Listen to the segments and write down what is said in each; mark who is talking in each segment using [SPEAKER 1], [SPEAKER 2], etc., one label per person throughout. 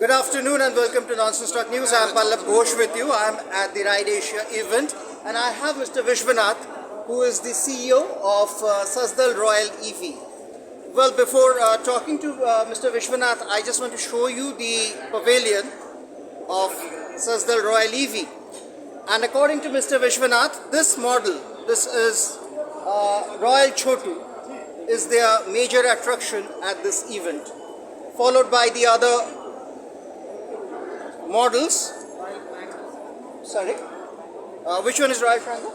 [SPEAKER 1] Good afternoon and welcome to Nonsense Talk News. I am Pallab Ghosh with you. I am at the Ride Asia event and I have Mr. Viswanath, who is the CEO of Sasdal RoyalEV. Well, before talking to Mr. Viswanath, I just want to show you the pavilion of Sasdal RoyalEV. And according to Mr. Viswanath, this model, this is RoyalEV Chotu, is their major attraction at this event, followed by the other models. Sorry, which one is RoyalEV Trango?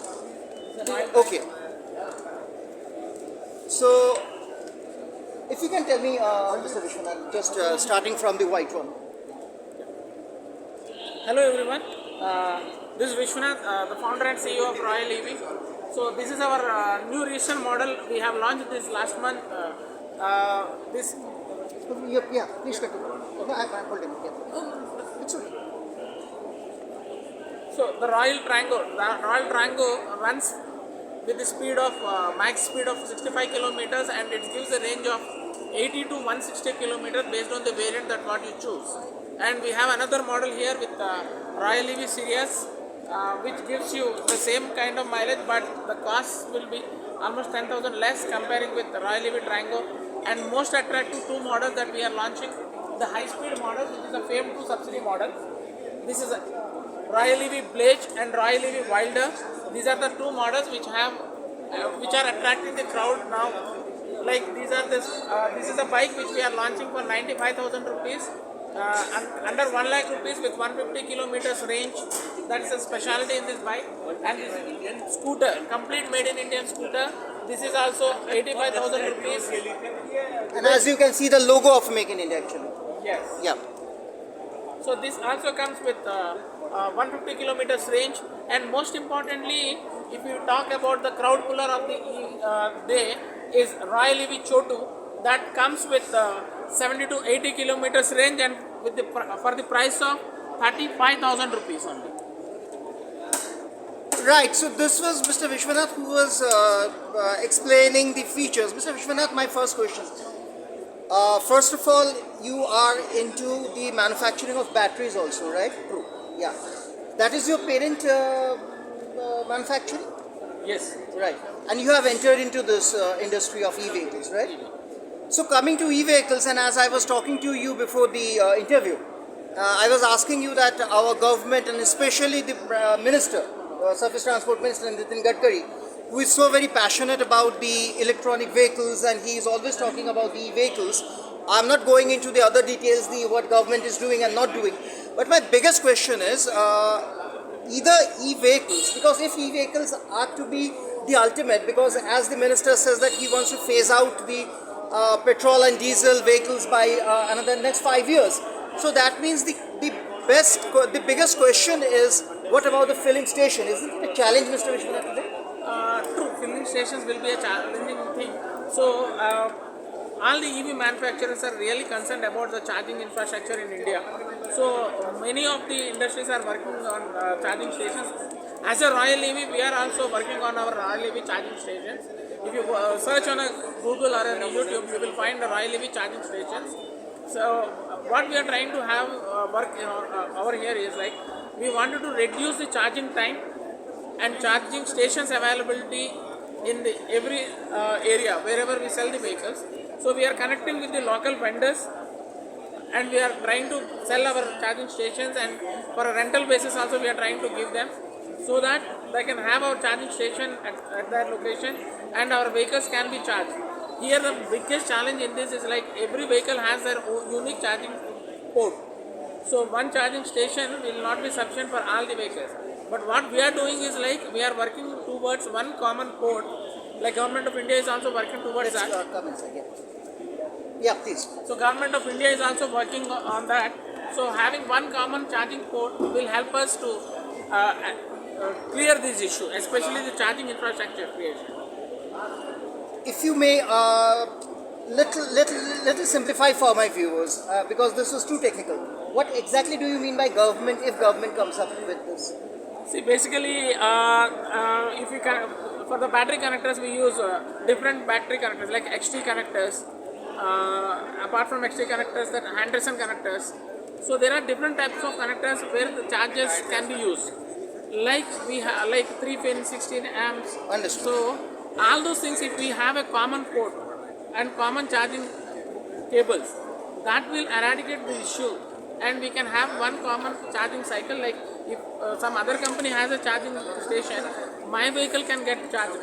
[SPEAKER 1] Okay. So, if you can tell me, Mr. Viswanath, just starting from the white one.
[SPEAKER 2] Hello everyone, this is Viswanath, the founder and CEO of RoyalEV. So this is our new recent model. We have launched this last month. This.
[SPEAKER 1] Yeah, please continue. No, I'm holding it. Yeah. It's okay.
[SPEAKER 2] So the Royal Trango runs with the speed of max speed of 65 kilometers, and it gives a range of 80 to 160 kilometers based on the variant that what you choose. And we have another model here with RoyalEV Sirus, which gives you the same kind of mileage, but the cost will be almost 10,000 less comparing with RoyalEV Trango. And most attractive two models that we are launching, the high-speed model, which is a FAME 2 subsidy model. This is a RoyalEV Blaze and RoyalEV Wilder. These are the two models which are attracting the crowd now. Like these are this is a bike which we are launching for 95,000 rupees. Under 1 lakh rupees with 150 kilometers range. That is a specialty in this bike. And this Indian scooter, complete made in Indian scooter. This is also 85,000 rupees.
[SPEAKER 1] And as you can see, the logo of Make in India actually.
[SPEAKER 2] Yes.
[SPEAKER 1] Yeah.
[SPEAKER 2] So this also comes with 150 kilometers range. And most importantly, if you talk about the crowd puller of the day, is RoyalEV Chotu. That comes with 70 to 80 kilometers range and with for the price of 35,000 rupees only.
[SPEAKER 1] Right, so this was Mr. Viswanath who was explaining the features. Mr. Viswanath, my first question. First of all, you are into the manufacturing of batteries also, right?
[SPEAKER 2] True.
[SPEAKER 1] Yeah. That is your parent manufacturing?
[SPEAKER 2] Yes.
[SPEAKER 1] Right. And you have entered into this industry of e-vehicles, right? So coming to e-vehicles, and as I was talking to you before the interview, I was asking you that our government and especially the Minister, Surface Transport Minister Nitin Gadkari, who is so very passionate about the electronic vehicles and he is always talking about the e-vehicles. I'm not going into the other details, what government is doing and not doing. But my biggest question is either e-vehicles, because if e-vehicles are to be the ultimate, because as the Minister says that he wants to phase out the petrol and diesel vehicles by another next 5 years. So that means the biggest question is, what about the filling station? Isn't it a challenge, Mr. Viswanath, today?
[SPEAKER 2] True, filling stations will be a challenging thing. So all the EV manufacturers are really concerned about the charging infrastructure in India. So many of the industries are working on charging stations. As a RoyalEV, we are also working on our RoyalEV charging stations. If you search on a Google or on YouTube, you will find the RoyalEV charging stations. So what we are trying to have work over here is like, we wanted to reduce the charging time and charging stations availability in the every area wherever we sell the vehicles. So we are connecting with the local vendors and we are trying to sell our charging stations, and for a rental basis also we are trying to give them, so that they can have our charging station at that location and our vehicles can be charged. Here the biggest challenge in this is like every vehicle has their own unique charging port. So one charging station will not be sufficient for all the vehicles. But what we are doing is like, we are working towards one common port. Like Government of India is also working towards that.
[SPEAKER 1] Yeah, please.
[SPEAKER 2] So Government of India is also working on that. So having one common charging port will help us to clear this issue, especially the charging infrastructure creation.
[SPEAKER 1] If you may, little simplify for my viewers, because this was too technical. What exactly do you mean by government, if government comes up with this?
[SPEAKER 2] See, basically, if you can, for the battery connectors, we use different battery connectors like XT connectors. Apart from XT connectors, that Henderson connectors. So there are different types of connectors where the chargers can be used. Like we have like 3 pin 16 amps.
[SPEAKER 1] Understood.
[SPEAKER 2] So all those things, if we have a common port and common charging cables, that will eradicate the issue, and we can have one common charging cycle. Like if some other company has a charging station, my vehicle can get charged.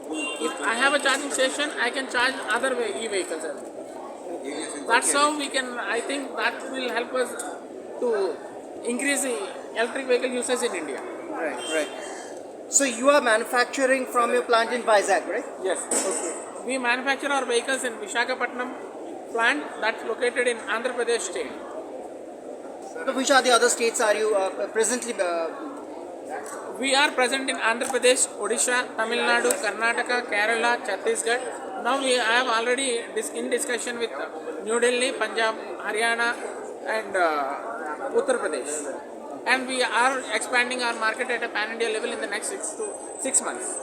[SPEAKER 2] If I have a charging station, I can charge other e-vehicles as well. That's how we can, I think that will help us to increase the electric vehicle usage in India.
[SPEAKER 1] Right, right. So you are manufacturing from your plant in Vizag, right?
[SPEAKER 2] Yes. Okay. We manufacture our vehicles in Visakhapatnam plant that's located in Andhra Pradesh state.
[SPEAKER 1] So which are the other states are you presently?
[SPEAKER 2] We are present in Andhra Pradesh, Odisha, Tamil Nadu, Karnataka, Kerala, Chhattisgarh. Now we have already in discussion with New Delhi, Punjab, Haryana and Uttar Pradesh. And we are expanding our market at a pan-India level in the next 6 months.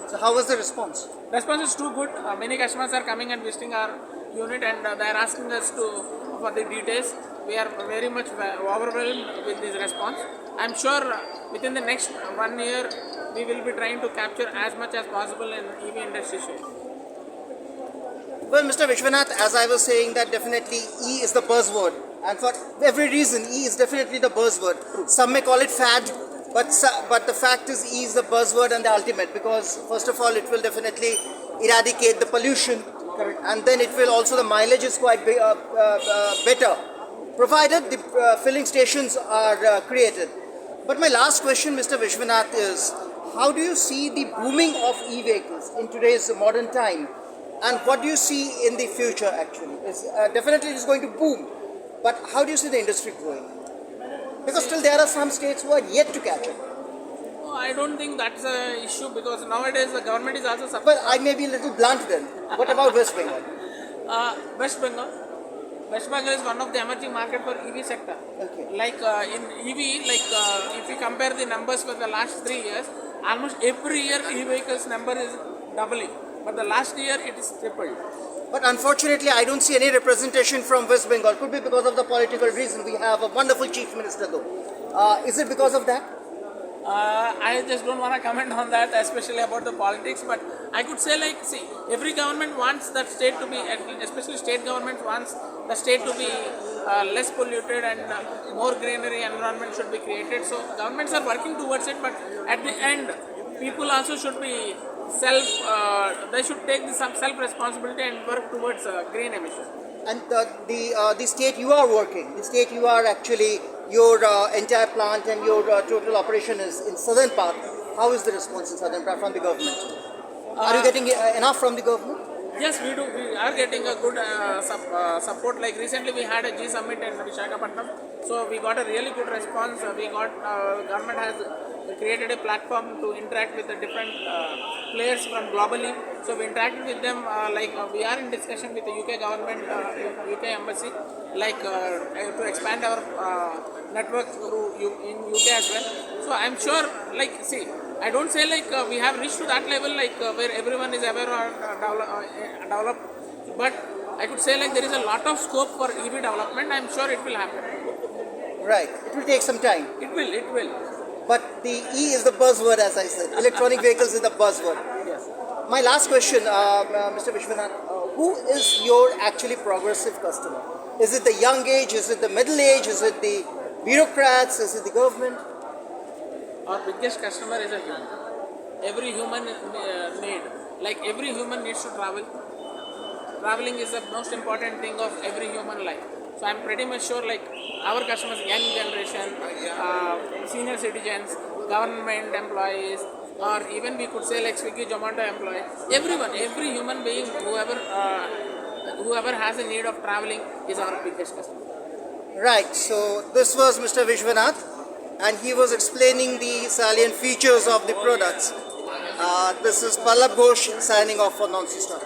[SPEAKER 1] So how was the response?
[SPEAKER 2] Response is too good. Many customers are coming and visiting our unit, and they are asking us for the details. We are very much overwhelmed with this response. I am sure within the next 1 year we will be trying to capture as much as possible in EV industry share.
[SPEAKER 1] Well, Mr. Viswanath, as I was saying, that definitely E is the buzzword, and for every reason, E is definitely the buzzword. Some may call it fad, but the fact is, E is the buzzword and the ultimate, because first of all, it will definitely eradicate the pollution, and then it will also, the mileage is quite better, provided the filling stations are created. But my last question, Mr. Viswanath, is how do you see the booming of e-vehicles in today's modern time? And what do you see in the future actually? Definitely it is going to boom. But how do you see the industry growing? Because still there are some states who are yet to catch up.
[SPEAKER 2] Oh, I don't think that's an issue, because nowadays the government is also supporting.
[SPEAKER 1] Well, I may be a little blunt then. What about West Bengal?
[SPEAKER 2] West Bengal. West Bengal is one of the emerging market for EV sector.
[SPEAKER 1] Okay.
[SPEAKER 2] Like in EV, if we compare the numbers for the last 3 years, almost every year e-vehicles number is doubling. But the last year it is tripled.
[SPEAKER 1] But unfortunately, I don't see any representation from West Bengal. Could be because of the political reason. We have a wonderful chief minister though. Is it because of that?
[SPEAKER 2] I just don't want to comment on that, especially about the politics. But I could say, see, every government wants that state to be, especially state government wants the state to be less polluted, and more greenery environment should be created. So governments are working towards it. But at the end, people also should be they should take some self-responsibility and work towards green emission.
[SPEAKER 1] And the state you are working, the state you are actually, your entire plant and your total operation is in southern part. How is the response in southern part from the government? Are you getting enough from the government?
[SPEAKER 2] Yes, we do. We are getting a good support. Like recently we had a G Summit in Visakhapatnam. So we got a really good response. Government has created a platform to interact with the different players from globally. So we interacted with them, we are in discussion with the UK government, UK embassy, to expand our network in UK as well. So I'm sure, I don't say we have reached to that level where everyone is aware or developed, but I could say there is a lot of scope for EV development. I'm sure it will happen.
[SPEAKER 1] Right. It will take some time.
[SPEAKER 2] It will.
[SPEAKER 1] But the E is the buzzword, as I said. Electronic vehicles is the buzzword.
[SPEAKER 2] Yes.
[SPEAKER 1] My last question, Mr. Viswanath, who is your actually progressive customer? Is it the young age? Is it the middle age? Is it the bureaucrats? Is it the government?
[SPEAKER 2] Our biggest customer is a human. Every human every human needs to travel. Traveling is the most important thing of every human life. So I'm pretty much sure our customers, young generation, senior citizens, government employees, or even we could say Swiggy, Zomato employees, everyone, every human being, whoever has a need of traveling is our biggest customer.
[SPEAKER 1] Right, so this was Mr. Viswanath, and he was explaining the salient features of the products. This is Pallab Ghosh signing off for Non-Stop.